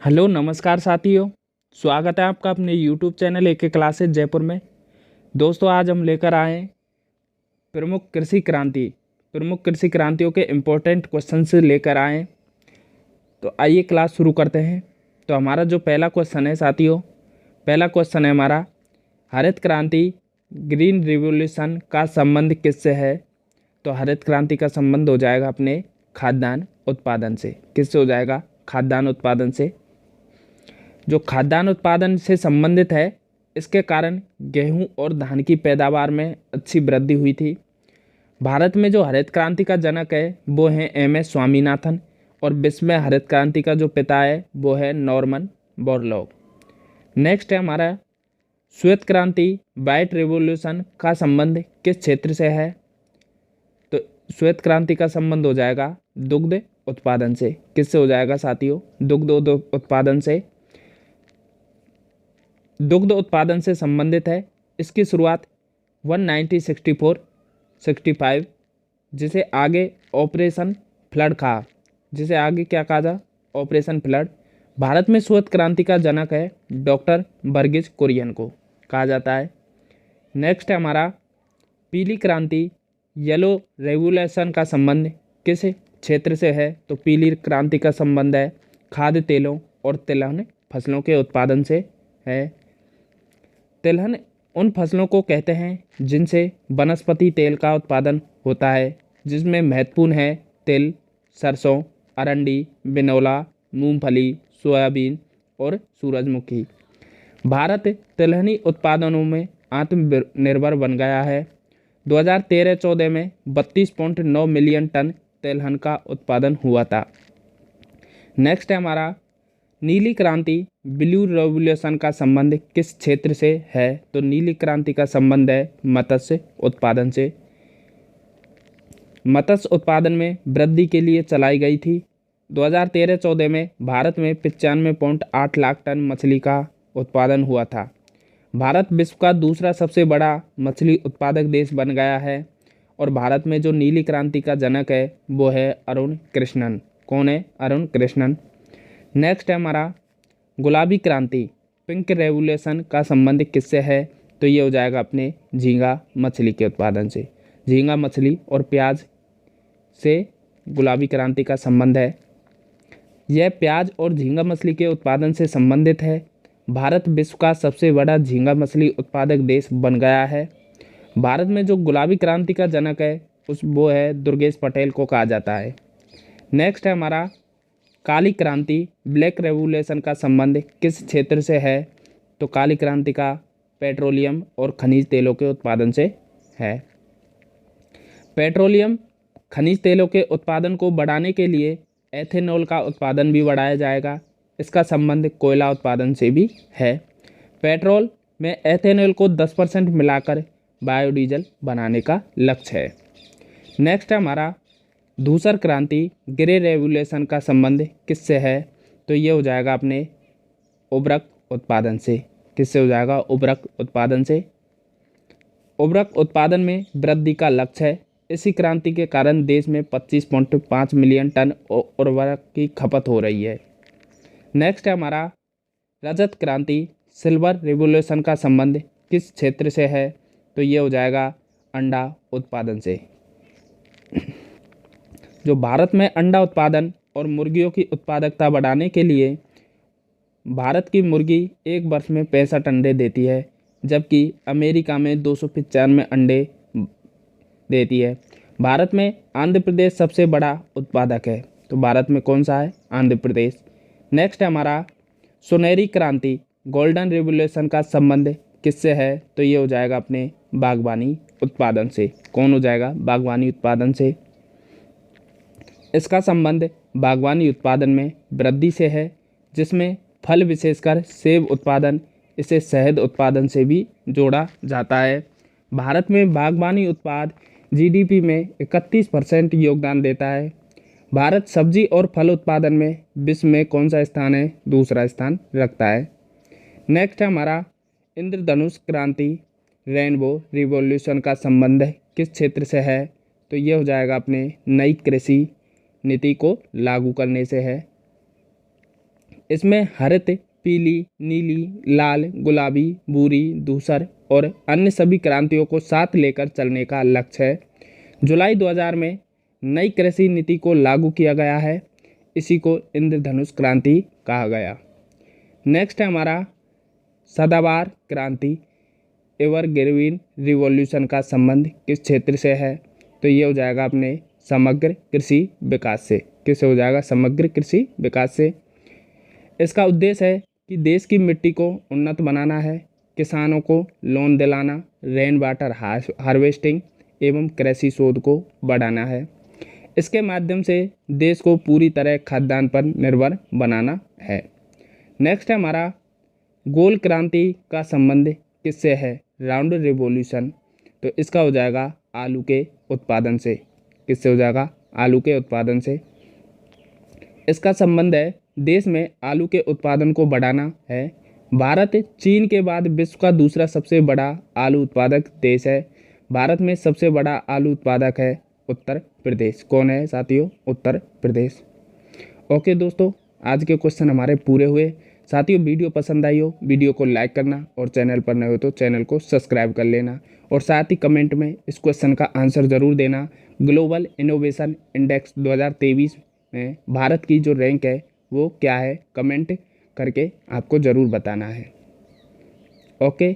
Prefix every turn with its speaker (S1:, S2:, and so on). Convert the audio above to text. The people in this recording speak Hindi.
S1: हेलो नमस्कार साथियों। स्वागत है आपका अपने YouTube channel AK classes Jaipur में। दोस्तों आज हम लेकर आए हैं प्रमुख कृषि क्रांतियों के इम्पोर्टेंट क्वेश्चन से लेकर आए हैं। तो आइए क्लास शुरू करते हैं। तो हमारा जो पहला क्वेश्चन है साथियों, पहला क्वेश्चन है हमारा, हरित क्रांति ग्रीन रिवॉल्यूशन का संबंध किससे है? तो हरित क्रांति का संबंध हो जाएगा अपने खाद्यान्न उत्पादन से। किससे हो जाएगा? खाद्यान्न उत्पादन से। जो खाद्यान्न उत्पादन से संबंधित है, इसके कारण गेहूं और धान की पैदावार में अच्छी वृद्धि हुई थी। भारत में जो हरित क्रांति का जनक है वो है एम.एस. स्वामीनाथन, और विश्व में हरित क्रांति का जो पिता है वो है नॉर्मन बोरलॉग। नेक्स्ट है हमारा, श्वेत क्रांति वाइट रिवॉल्यूशन का संबंध किस क्षेत्र से है? तो श्वेत क्रांति का संबंध हो जाएगा दुग्ध उत्पादन से। किससे हो जाएगा साथियों? दुग्ध उत्पादन से। दुग्ध उत्पादन से संबंधित है। इसकी शुरुआत 1964-65, जिसे आगे ऑपरेशन फ्लड कहा, जिसे आगे क्या कहा जा? Operation flood. भारत में श्वेत क्रांति का जनक है डॉक्टर वर्गीज कुरियन को कहा जाता है। नेक्स्ट है हमारा, पीली क्रांति येलो रेवोल्यूशन का संबंध किस क्षेत्र से है? तो पीली क्रांति का संबंध है खाद्य तेलों और तिलहन फसलों के उत्पादन से है। तिलहन उन फसलों को कहते हैं जिनसे वनस्पति तेल का उत्पादन होता है, जिसमें महत्वपूर्ण है तिल, सरसों, अरंडी, बिनौला, मूंगफली, सोयाबीन और सूरजमुखी। भारत तिलहनी उत्पादनों में आत्मनिर्भर बन गया है। 2013-14 में 32.9 मिलियन टन तिलहन का उत्पादन हुआ था। नेक्स्ट है हमारा, नीली क्रांति ब्लू रेवोल्यूशन का संबंध किस क्षेत्र से है? तो नीली क्रांति का संबंध है मत्स्य उत्पादन से। मत्स्य उत्पादन में वृद्धि के लिए चलाई गई थी। 2013-14 में भारत में 95.8 लाख टन मछली का उत्पादन हुआ था। भारत विश्व का दूसरा सबसे बड़ा मछली उत्पादक देश बन गया है। और भारत में जो नीली क्रांति का जनक है वो है अरुण कृष्णन। कौन है? अरुण कृष्णन। नेक्स्ट है हमारा, गुलाबी क्रांति पिंक रेवोल्यूशन का संबंध किससे है? तो ये हो जाएगा अपने झींगा मछली के उत्पादन से। झींगा मछली और प्याज से गुलाबी क्रांति का संबंध है। यह प्याज और झींगा मछली के उत्पादन से संबंधित है। भारत विश्व का सबसे बड़ा झींगा मछली उत्पादक देश बन गया है। भारत में जो गुलाबी क्रांति का जनक है वो है दुर्गेश पटेल को कहा जाता है। नेक्स्ट है हमारा, काली क्रांति ब्लैक रेवोल्यूशन का संबंध किस क्षेत्र से है? तो काली क्रांति का पेट्रोलियम और खनिज तेलों के उत्पादन से है। पेट्रोलियम खनिज तेलों के उत्पादन को बढ़ाने के लिए एथेनॉल का उत्पादन भी बढ़ाया जाएगा। इसका संबंध कोयला उत्पादन से भी है। पेट्रोल में एथेनॉल को 10% मिलाकर बायोडीजल बनाने का लक्ष्य है। नेक्स्ट है हमारा, धूसर क्रांति ग्रे रेवोल्यूशन का संबंध किससे है? तो ये हो जाएगा अपने उर्वरक उत्पादन से। किससे हो जाएगा? उर्वरक उत्पादन से। उर्वरक उत्पादन में वृद्धि का लक्ष्य है। इसी क्रांति के कारण देश में 25.5 मिलियन टन उर्वरक की खपत हो रही है। नेक्स्ट है हमारा, रजत क्रांति सिल्वर रिवॉल्यूशन का संबंध किस क्षेत्र से है? तो ये हो जाएगा अंडा उत्पादन से। जो भारत में अंडा उत्पादन और मुर्गियों की उत्पादकता बढ़ाने के लिए भारत की मुर्गी एक वर्ष में 65 अंडे देती है, जबकि अमेरिका में 295 अंडे देती है। भारत में आंध्र प्रदेश सबसे बड़ा उत्पादक है। तो भारत में कौन सा है? आंध्र प्रदेश। नेक्स्ट है हमारा, सुनहरी क्रांति गोल्डन रिवॉल्यूशन का संबंध किससे है? तो ये हो जाएगा अपने बागवानी उत्पादन से। कौन हो जाएगा? बागवानी उत्पादन से। इसका संबंध बागवानी उत्पादन में वृद्धि से है, जिसमें फल विशेषकर सेब उत्पादन, इसे शहद उत्पादन से भी जोड़ा जाता है। भारत में बागवानी उत्पाद जीडीपी में 31% योगदान देता है। भारत सब्जी और फल उत्पादन में विश्व में कौन सा स्थान है? दूसरा स्थान रखता है। नेक्स्ट है हमारा, इंद्रधनुष क्रांति रेनबो रिवॉल्यूशन का संबंध किस क्षेत्र से है? तो ये हो जाएगा अपने नई कृषि नीति को लागू करने से है। इसमें हरित, पीली, नीली, लाल, गुलाबी, भूरी, धूसर और अन्य सभी क्रांतियों को साथ लेकर चलने का लक्ष्य है। जुलाई 2000 में नई कृषि नीति को लागू किया गया है। इसी को इंद्रधनुष क्रांति कहा गया। नेक्स्ट है हमारा सदाबहार क्रांति, एवरग्रीन रिवॉल्यूशन का संबंध किस क्षेत्र से है? तो ये हो जाएगा अपने समग्र कृषि विकास से। किससे हो जाएगा? समग्र कृषि विकास से। इसका उद्देश्य है कि देश की मिट्टी को उन्नत बनाना है, किसानों को लोन दिलाना, रेन वाटर हार्वेस्टिंग एवं कृषि शोध को बढ़ाना है। इसके माध्यम से देश को पूरी तरह खाद्यान्न पर निर्भर बनाना है। नेक्स्ट है हमारा गोल क्रांति का संबंध किससे है? Round revolution. तो इसका हो जाएगा आलू के उत्पादन से। किससे हो जाएगा? आलू के उत्पादन से। इसका संबंध है देश में आलू के उत्पादन को बढ़ाना है। भारत चीन के बाद विश्व का दूसरा सबसे बड़ा आलू उत्पादक देश है। भारत में सबसे बड़ा आलू उत्पादक है उत्तर प्रदेश। कौन है साथियों? उत्तर प्रदेश। ओके दोस्तों, आज के क्वेश्चन हमारे पूरे हुए। साथियों, वीडियो पसंद आई हो वीडियो को लाइक करना और चैनल पर नए हो तो चैनल को सब्सक्राइब कर लेना और साथ ही कमेंट में इस क्वेश्चन का आंसर ज़रूर देना। ग्लोबल इनोवेशन इंडेक्स 2023 में भारत की जो रैंक है वो क्या है? कमेंट करके आपको ज़रूर बताना है। ओके।